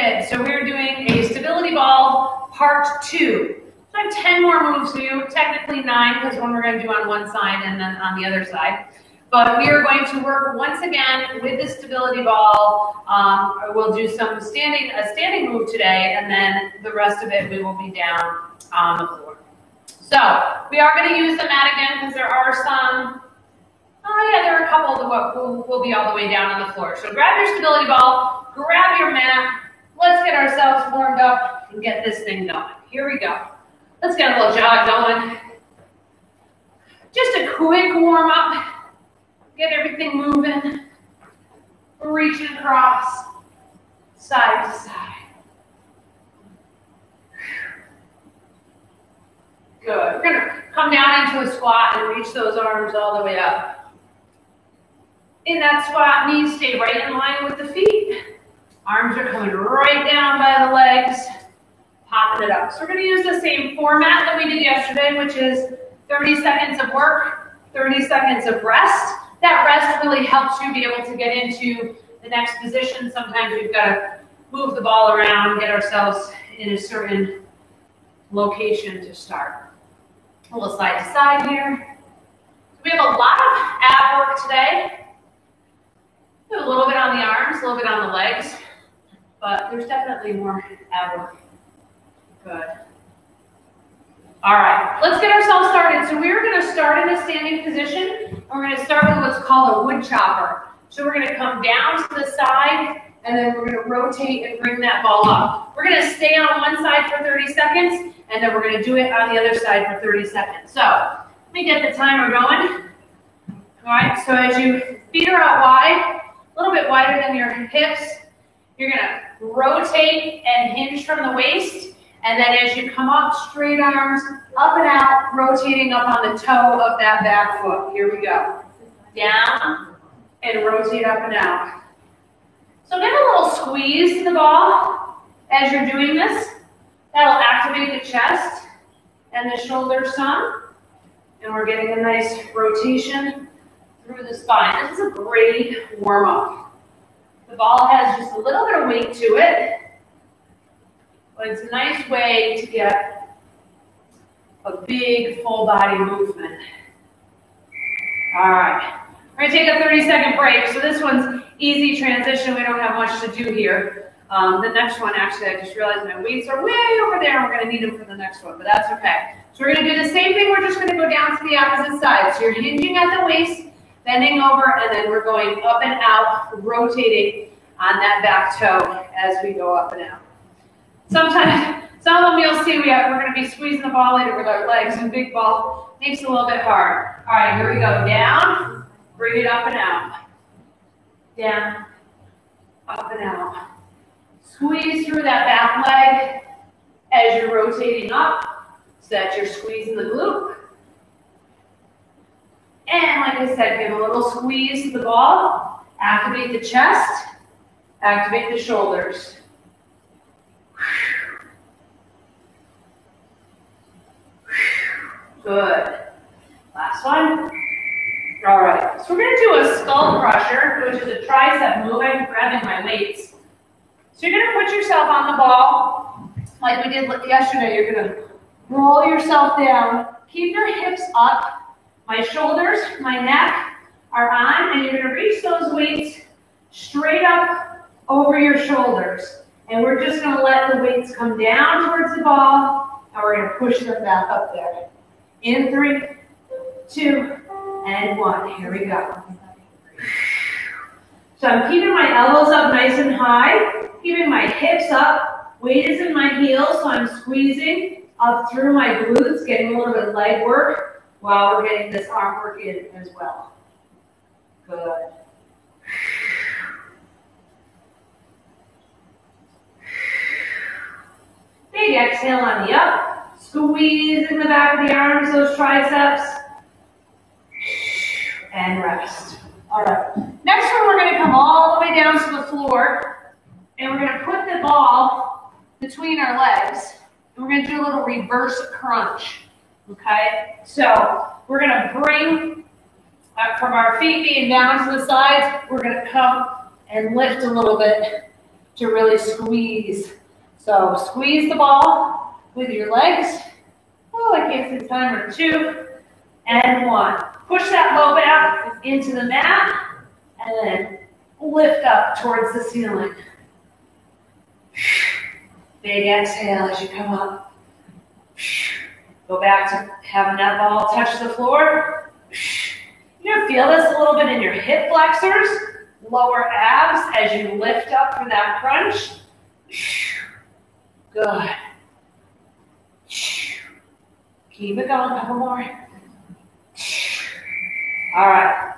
did. So we're doing a stability ball part 2. So I have 10 more moves to do, technically 9 because one we're going to do on one side and then on the other side. But we are going to work once again with the stability ball. We'll do a standing move today, and then the rest of it we will be down on the floor. So we are going to use the mat again because there are some. There are a couple that will be all the way down on the floor. So grab your stability ball, grab your mat. Let's get ourselves warmed up and get this thing going. Here we go. Let's get a little jog going. Just a quick warm up. Get everything moving. Reaching across, side to side. Good. We're going to come down into a squat and reach those arms all the way up. In that squat, knees stay right in line with the feet. Arms are coming right down by the legs, popping it up. So we're going to use the same format that we did yesterday, which is 30 seconds of work, 30 seconds of rest. That rest really helps you be able to get into the next position. Sometimes we've got to move the ball around, get ourselves in a certain location to start. A little side to side here. We have a lot of ab work today. A little bit on the arms, a little bit on the legs, but there's definitely more ab work. Good. All right, let's get ourselves started. So we're going to start in a standing position, and we're going to start with what's called a wood chopper. So we're going to come down to the side, and then we're going to rotate and bring that ball up. We're going to stay on one side for 30 seconds, and then we're going to do it on the other side for 30 seconds. So let me get the timer going. All right, so as your feet are out wide, a little bit wider than your hips, you're going to rotate and hinge from the waist. And then as you come up, straight arms, up and out, rotating up on the toe of that back foot. Here we go. Down and rotate up and out. So get a little squeeze to the ball as you're doing this. That'll activate the chest and the shoulders some. And we're getting a nice rotation through the spine. This is a great warm-up. The ball has just a little bit of weight to it. But it's a nice way to get a big full body movement. All right, we're gonna take a 30-second break. So this one's easy transition. We don't have much to do here. The next one, actually, I just realized my weights are way over there. And we're gonna need them for the next one, but that's okay. So we're gonna do the same thing. We're just gonna go down to the opposite side. So you're hinging at the waist, bending over, and then we're going up and out, rotating on that back toe as we go up and out. Sometimes, some of them you'll see we're going to be squeezing the ball later with our legs, and big ball makes it a little bit hard. All right, here we go. Down, bring it up and out. Down, up and out. Squeeze through that back leg as you're rotating up so that you're squeezing the glute. And like I said, give a little squeeze to the ball. Activate the chest. Activate the shoulders. Good. Last one. All right. So we're going to do a skull crusher, which is a tricep move. I'm grabbing my weights. So you're going to put yourself on the ball like we did yesterday. You're going to roll yourself down. Keep your hips up. My shoulders, my neck are on, and you're going to reach those weights straight up over your shoulders. And we're just going to let the weights come down towards the ball, and we're going to push them back up there. In 3, 2, and 1. Here we go. So I'm keeping my elbows up nice and high, keeping my hips up. Weight is in my heels, so I'm squeezing up through my glutes, getting a little bit of leg work while we're getting this arm work in as well. Good. Big exhale on the up. Squeeze in the back of the arms, those triceps. And rest. All right. Next one, we're going to come all the way down to the floor. And we're going to put the ball between our legs. And we're going to do a little reverse crunch. Okay? So we're going to bring from our feet being down to the sides, we're going to come and lift a little bit to really squeeze. So squeeze the ball with your legs. Oh, I can't see the timer. 2 and 1. Push that low back into the mat and then lift up towards the ceiling. Big exhale as you come up. Go back to having that ball touch the floor. You're going to feel this a little bit in your hip flexors, lower abs as you lift up for that crunch. Good. Keep it going, a couple more. All right.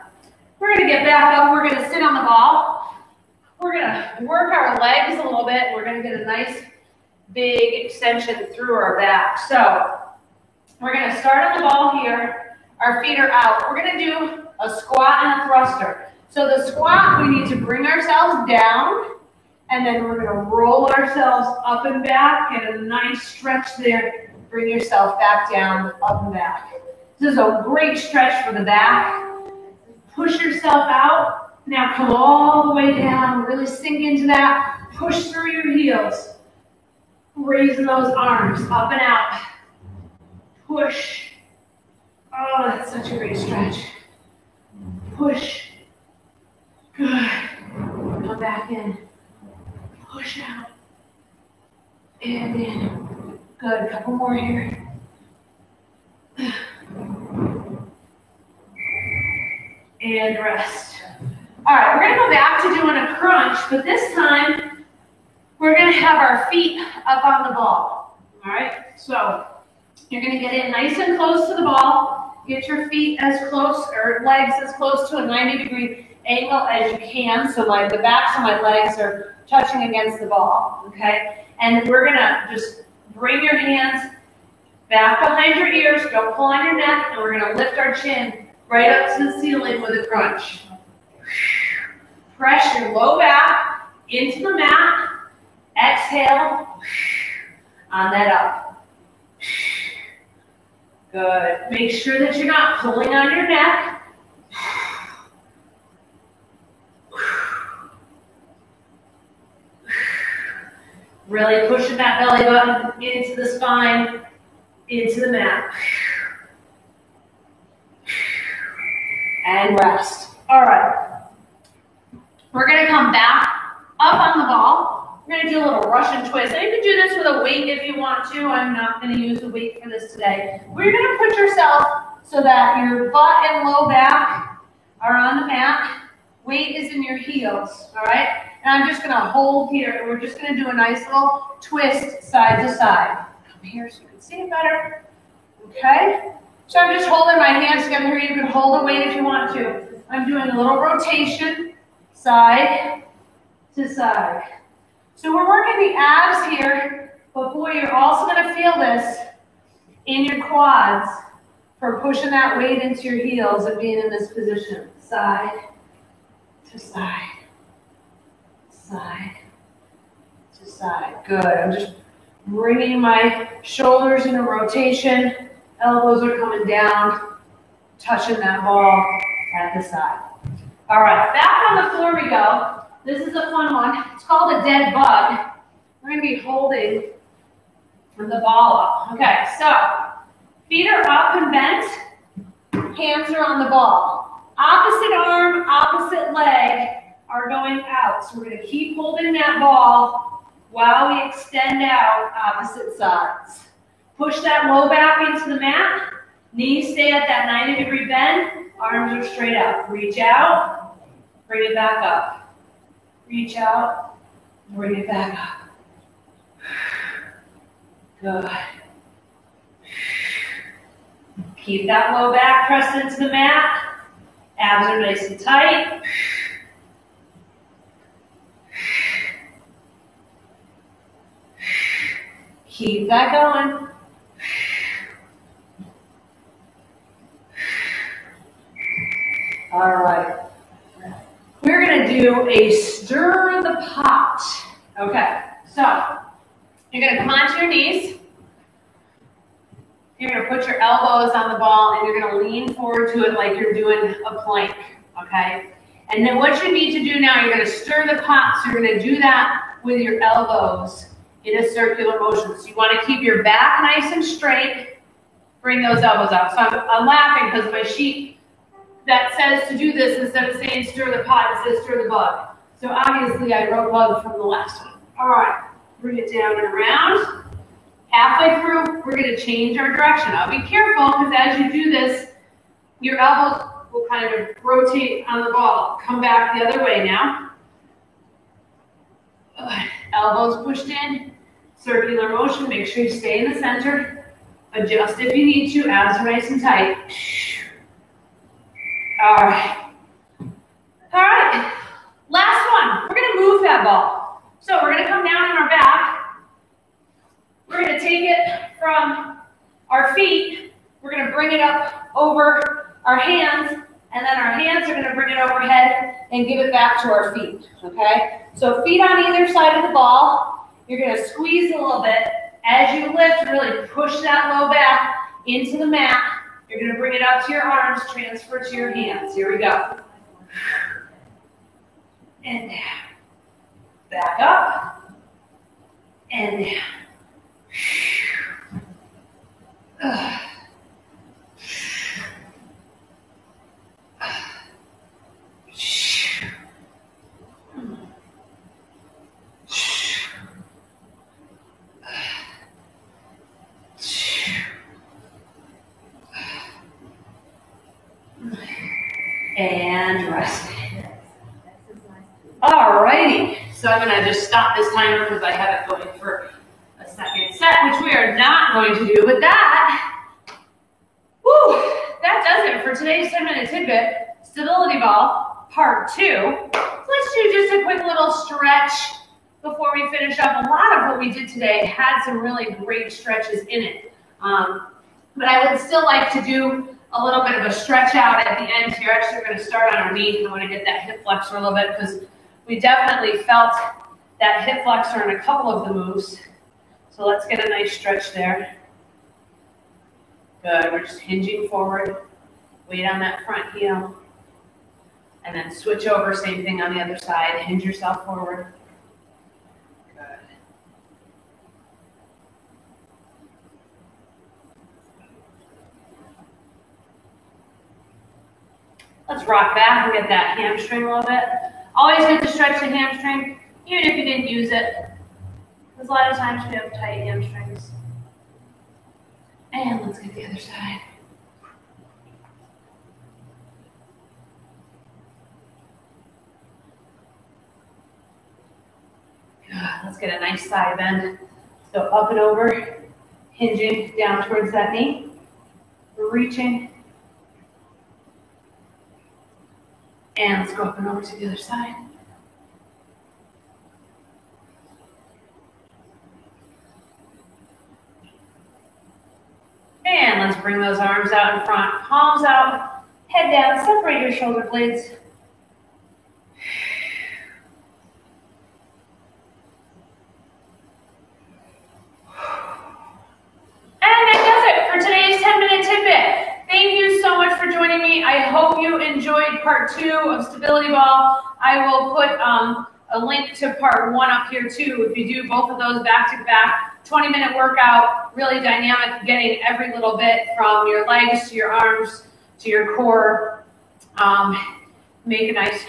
We're going to get back up. We're going to sit on the ball. We're going to work our legs a little bit. We're going to get a nice big extension through our back. So we're going to start on the ball here. Our feet are out. We're going to do a squat and a thruster. So the squat, we need to bring ourselves down, and then we're going to roll ourselves up and back. Get a nice stretch there. Bring yourself back down, up and back. This is a great stretch for the back. Push yourself out. Now come all the way down. Really sink into that. Push through your heels. Raising those arms up and out. Push. Oh, that's such a great stretch. Push. Good. Come back in. Push out. And in. Good. Couple more here. And rest. All right, we're going to go back to doing a crunch, but this time we're going to have our feet up on the ball. All right, so you're going to get in nice and close to the ball. Get your feet as close, or legs as close to a 90-degree angle as you can. So the backs of my legs are touching against the ball. Okay, and we're going to just bring your hands back behind your ears. Don't pull on your neck, and we're going to lift our chin right up to the ceiling with a crunch. Press your low back into the mat. Exhale on that up. Good. Make sure that you're not pulling on your neck. Really pushing that belly button into the spine, into the mat. And rest. All right. We're going to come back up on the ball. We're going to do a little Russian twist. And you can do this with a weight if you want to. I'm not going to use a weight for this today. We're going to put yourself so that your butt and low back are on the mat. Weight is in your heels, all right? And I'm just going to hold here, and we're just going to do a nice little twist side to side. Come here so you can see it better. Okay? So I'm just holding my hands together here. You can hold a weight if you want to. I'm doing a little rotation, side to side. So we're working the abs here, but boy, you're also going to feel this in your quads for pushing that weight into your heels and being in this position. Side to side, side to side. Good. I'm just bringing my shoulders into rotation. Elbows are coming down, touching that ball at the side. All right, back on the floor we go. This is a fun one. It's called a dead bug. We're going to be holding the ball up. Okay, so feet are up and bent. Hands are on the ball. Opposite arm, opposite leg are going out. So we're going to keep holding that ball while we extend out opposite sides. Push that low back into the mat. Knees stay at that 90-degree bend. Arms are straight up. Reach out. Bring it back up. Reach out. Bring it back up. Good. Keep that low back pressed into the mat. Abs are nice and tight. Keep that going. All right. We're going to do a stir the pot. Okay, so you're going to come onto your knees. You're going to put your elbows on the ball and you're going to lean forward to it like you're doing a plank. Okay? And then what you need to do now, you're going to stir the pot. So you're going to do that with your elbows in a circular motion. So you want to keep your back nice and straight. Bring those elbows out. So I'm laughing because my sheet that says to do this, instead of saying stir the pot, it says stir the bug. So obviously I wrote bug from the last one. All right, bring it down and around. Halfway through, we're going to change our direction. Now be careful because as you do this, your elbows will kind of rotate on the ball. Come back the other way now. Elbows pushed in, circular motion. Make sure you stay in the center. Adjust if you need to, abs are nice and tight. All right. All right, last one. We're gonna move that ball. So we're gonna come down on our back. We're gonna take it from our feet. We're gonna bring it up over our hands, and then our hands are gonna bring it overhead and give it back to our feet, okay? So feet on either side of the ball. You're gonna squeeze a little bit. As you lift, really push that low back into the mat. You're going to bring it up to your arms, transfer to your hands. Here we go. And down. Back up. And down. And rest. Alrighty, so I'm gonna just stop this timer because I have it going for a second set, which we are not going to do. But that does it for today's 10-minute tidbit, stability ball, part 2. Let's do just a quick little stretch before we finish up. A lot of what we did today had some really great stretches in it. But I would still like to do a little bit of a stretch out at the end here. Actually, we're going to start on our knee. I want to get that hip flexor a little bit because we definitely felt that hip flexor in a couple of the moves. So let's get a nice stretch there. Good. We're just hinging forward. Weight on that front heel. And then switch over. Same thing on the other side. Hinge yourself forward. Good. Let's rock back and get that hamstring a little bit. Always good to stretch the hamstring, even if you didn't use it. Because a lot of times we have tight hamstrings. And let's get the other side. Good. Let's get a nice side bend. So up and over, hinging down towards that knee, reaching. And let's go up and over to the other side. And let's bring those arms out in front, palms out, head down, separate your shoulder blades. I hope you enjoyed part 2 of stability ball. I will put a link to part 1 up here too. If you do both of those back to back, 20-minute workout, really dynamic, getting every little bit from your legs to your arms to your core. Make a nice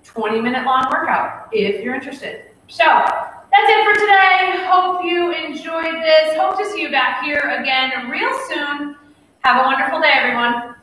20-minute long workout if you're interested. So that's it for today. Hope you enjoyed this. Hope to see you back here again real soon. Have a wonderful day, everyone.